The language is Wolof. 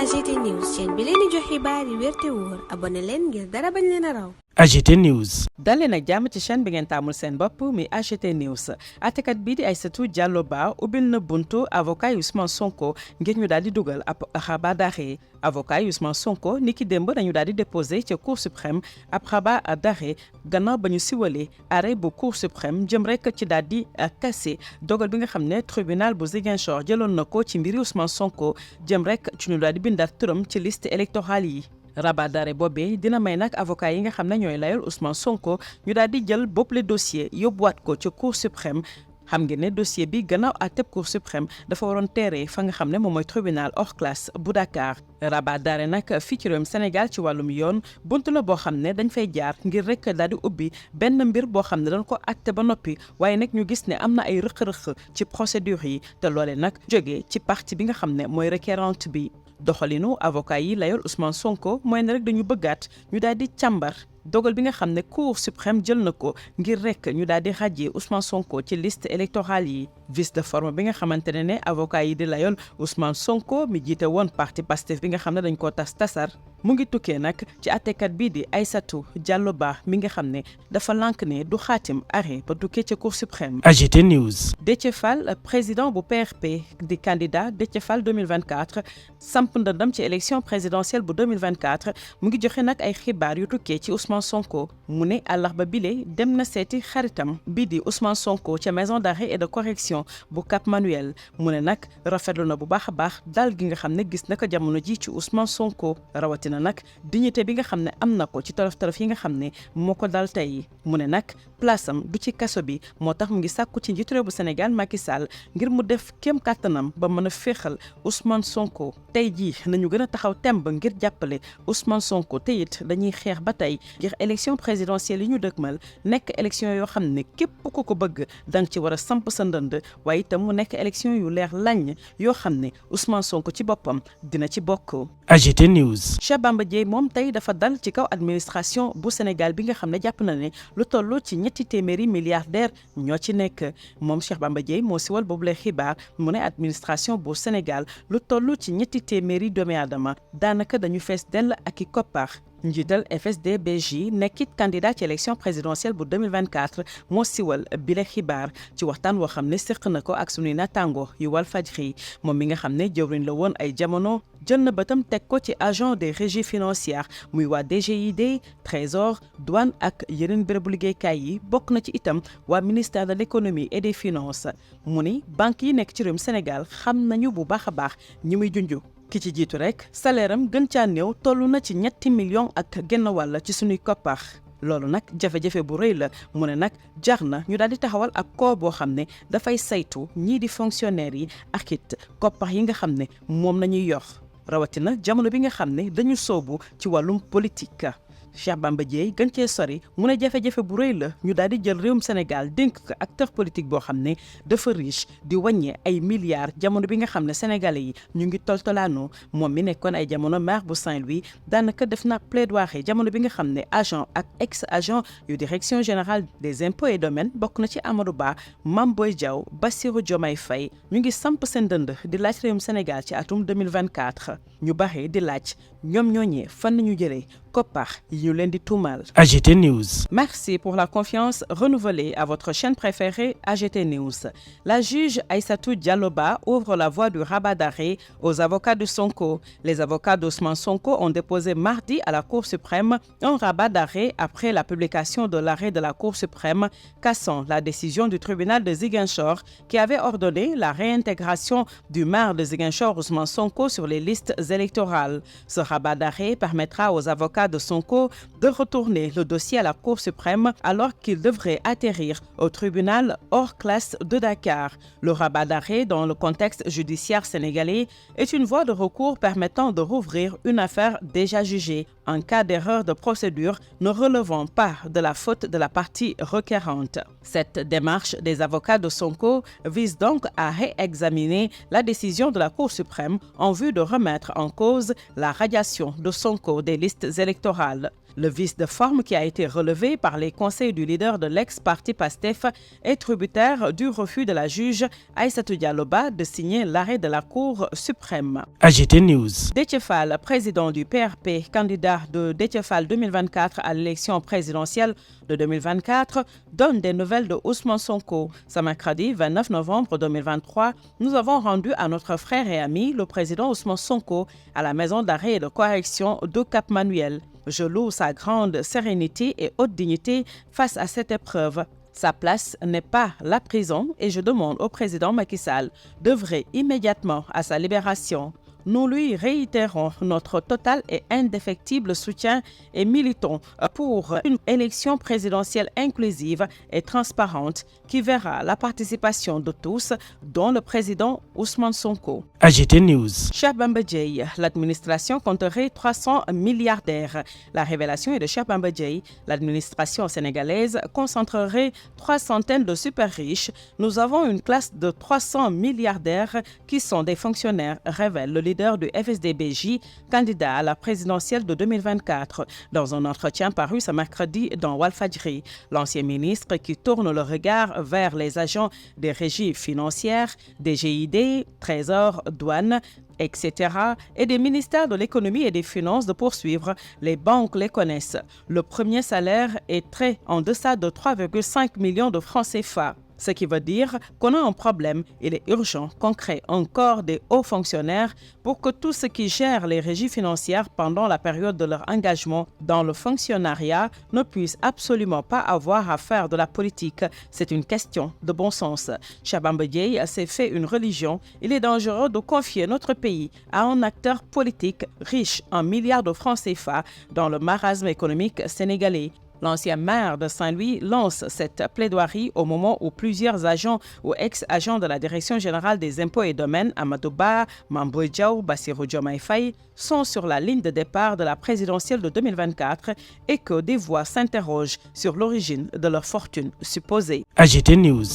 AGT News chaîne bi leen di jox xibaar yi wér te wóor abonné leen ngir dara bañ leen a raw. AGT News. dalee nag jàmm ci chaîne bi ngeen taamul seen bopp mi AGT News àttekat bii di Aïssatou Diallo Ba ubbil na buntu avocat yi Ousmane Sonko ngir ñu daal di dugal ab rabat d'arrêt avocat yi Ousmane Sonko ni ki démb dañu daal di déposé ca Cour suprême ab rabat d'arrêt gannaaw ba ñu siwalee arrêt bu Cour suprême jëm rek ci daal di kase dogal bi nga xam ne tribunal bu Ziguinchor jëloon na ko ci mbiri Ousmane Sonko jëm rek ci ñu daal di bindaat turam ci liste électorale yi. rabat d'arrêt boobee dina may nag avocat yi nga xam ne ñooy layal Ousmane Sonko ñu daal di jël bopp le dossier yóbbuwaat ko ca Cour suprême xam ngeen ne dossier bi gannaaw àtteb Cour suprême dafa waroon teeree fa nga xam ne moom mooy tribunal hors classe bu Dakar. rabat d'arrêt nag fii ci réewum Sénégal ci wàllum yoon buntu la boo xam ne dañ fay jaar ngir rek daal di ubbi benn mbir boo xam ne dañ ko àtte ba noppi waaye nag ñu gis ne am na ay rëq-rëq ci procédure yi te loole nag jógee ci partie bi nga xam ne mooy requérante bi. doxalinu avocat yi layol Ousmane Sonko mooy ne rek dañu bëggaat ñu daal di càmbar dogal bi nga xam ne Cour suprême jël na ko ngir rek ñu daal di radier Ousmane Sonko ci liste électorale yi. vice de forme bi nga xamante ne avocat yi di layool Ousmane Sonko mi jiite woon parti Pastef bi nga xam ne dañ koo tasar mu ngi tukkee nag ci àttekat bii di Aïssatou Diallo Ba mi nga xam ne dafa lànk ne du xaatim arrêt ba tukkee ca Cour suprême. AGT News. Déthié Fall président bu PRP di candidat Déthié Fall 2024 samp ndëndam ci élection présidentielle bu 2024 mu ngi joxe nag ay xibaar yu tukkee ci Ousmane Sonko mu ne àllarba bile dem na seeti xaritam bii di Ousmane Sonko ca maison d'arrêt et de correction bu Cap Manuel mu ne nag rafetlu na bu baax a baax dal gi nga xam ne gis na ko jamono ji ci Ousmane Sonko rawatina nag dignité bi nga xam ne am na ko ci tolof-tolof yi nga xam ne moo ko dal tey mu ne nag place am du ci kaso bi moo tax mu ngi sàkku ci njiitu réew bu Sénégal Macky Sall ngir mu def kéem kàttanam ba mën a féexal Ousmane Sonko tey jii nañu gën a taxaw temb ngir jàppale Ousmane Sonko te it dañuy xeex ba tey ngir élection présidentielle yi ñu dëkkmal nekk élection yoo xam ne képp ku ko bëgg danga ci war a samp sa ndënd waaye itam mu nekk élection yu leer lañ yoo xam ne Ousmane Sonko ci boppam dina ci bokk. AGT News. Cheikh Bamba Dièye moom tey dafa dal ci kaw administration bu Sénégal bi nga xam ne jàpp na ne lu toll ci ñetti téeméeri milliardaire ñoo ci nekk moom Cheikh Bamba Dièye moo siwal boobu lay xibaar mu ne administration bu Sénégal lu toll ci ñetti téeméeri doomi aadama daanaka dañu fees dell ak i koppar. njiital FSD/BJ nekkit candidat ci élection présidentielle bu 2024 moo siwal bile xibaar ci waxtaan woo xam ne séq na ko ak sunuy naataango yu Walfadjri moom mi nga xam ne jëwriñ la woon ay jamono jël na bëtam teg ko ci agent des régies financières muy waa DGID Trésor douane ak yeneen bérébu liggéeykaay yi bokk na ci itam waa ministère de l'économie et des finances mu ni banque yi nekk ci réewum Sénégal xam nañu bu baax a baax ñi muy junju ki ci jiitu rek salaire am gën caa néew toll na ci ñetti millions ak genn wàll ci sunuy koppar loolu nag jafe-jafe bu rëy la mu ne nag jar na ñu daal di taxawal ab corps boo xam ne dafay saytu ñii di fonctionnaires yi ak it koppar yi nga xam ne moom nañuy yor rawatina jamono bi nga xam ne dañu soobu ci wàllum politique. Cheikh Bamba Dièye gën cee sori mu ne jafe-jafe bu rëy la ñu daal di jël réewum Sénégal dénk ko acteur politique boo xam ne dafa riche di wàññee ay milliards jamono bi nga xam ne sénégalais yi ñu ngi toltolaanoo moom mi nekkoon ay jamono maire bu Saint-Louis daanaka def na plaidoyer jamono bi nga xam ne agent ak ex agent yu direction générale des impôts et domaines bokk na ci Amadou Ba Mame Boye Diao Bassirou Diomaye Faye ñu ngi samp seen dënd di laaj réewum Sénégal ci atum 2024 ñu baxee di laaj ñoom ñooñee fan nañu jëlee koppar yi ñu leen di tuumal. AGT News. Merci pour la confiance renouvelée à votre chaîne préférée AGT News. La juge Aïssatou Diallo Ba ouvre la voie du rabat d'arrêt aux avocats de Sonko. Les avocats d'Ousmane Sonko ont déposé mardi à la Cour suprême un rabat d'arrêt après la publication de l'arrêt de la Cour suprême cassant la décision du tribunal de Ziguinchor qui avait ordonné la réintégration du maire de Ziguinchor Ousmane Sonko sur les listes électorales. Ce rabat d'arrêt permettra aux avocats de Sonko de retourner le dossier à la Cour suprême alors qu'il devrait atterrir au tribunal hors classe de Dakar. Le rabat d'arrêt dans le contexte judiciaire sénégalais est une voie de recours permettant de rouvrir une affaire déjà jugée en cas d'erreur de procédure ne relevant pas de la faute de la partie requérante. Cette démarche des avocats de Sonko vise donc à réexaminer la décision de la Cour suprême en vue de remettre en cause la radiation de Sonko des listes électorales. Le vice de forme qui a été relevé par les conseils du leader de l'ex-parti PASTEF est tributaire du refus de la juge Aïssatou Diallo Bah de signer l'arrêt de la Cour suprême. AGT News. Déthié Fall, président du PRP, candidat de Déthié Fall 2024 à l'élection présidentielle de 2024, donne des nouvelles de Ousmane Sonko. Ce mercredi 29 novembre 2023, nous avons rendu à notre frère et ami, le président Ousmane Sonko, à la maison d'arrêt et de correction de Cap-Manuel. Je loue sa grande sérénité et haute dignité face à cette épreuve. Sa place n'est pas la prison et je demande au président Macky Sall d'œuvrer immédiatement à sa libération. Nous lui réitérons notre total et indéfectible soutien et militons pour une élection présidentielle inclusive et transparente qui verra la participation de tous, dont le président Ousmane Sonko. AGT News. Cheikh Bamba Dièye, l'administration compterait 300 milliardaires. La révélation est de Cheikh Bamba Dièye. L'administration sénégalaise concentrerait 300 de super riches. Nous avons une classe de 300 milliardaires qui sont des fonctionnaires, révèle le leader du FSD/BJ, candidat à la présidentielle de 2024. Dans un entretien paru ce mercredi dans Walfadjri, l'ancien ministre qui tourne le regard vers les agents des régies financières, des GID, Trésor, douane, etc. et des ministères de l'économie et des finances de poursuivre. Les banques les connaissent. Le premier salaire est très en deçà de 3,5 millions de francs CFA. Ce qui veut dire qu'on a un problème. Il est urgent qu'on crée un corps des hauts fonctionnaires pour que tous ceux qui gèrent les régies financières pendant la période de leur engagement dans le fonctionnariat ne puissent absolument pas avoir à faire de la politique. C'est une question de bon sens. Cheikh Bamba Dièye s'est fait une religion. Il est dangereux de confier notre pays à un acteur politique riche en milliards de francs CFA dans le marasme économique sénégalais. L'ancien maire de Saint-Louis lance cette plaidoirie au moment où plusieurs agents ou ex-agents de la Direction générale des impôts et domaines, Amadou Ba, Mame Boye Diao, Bassirou Diomaye Faye, sont sur la ligne de départ de la présidentielle de 2024 et que des voix s'interrogent sur l'origine de leur fortune supposée. AGT News.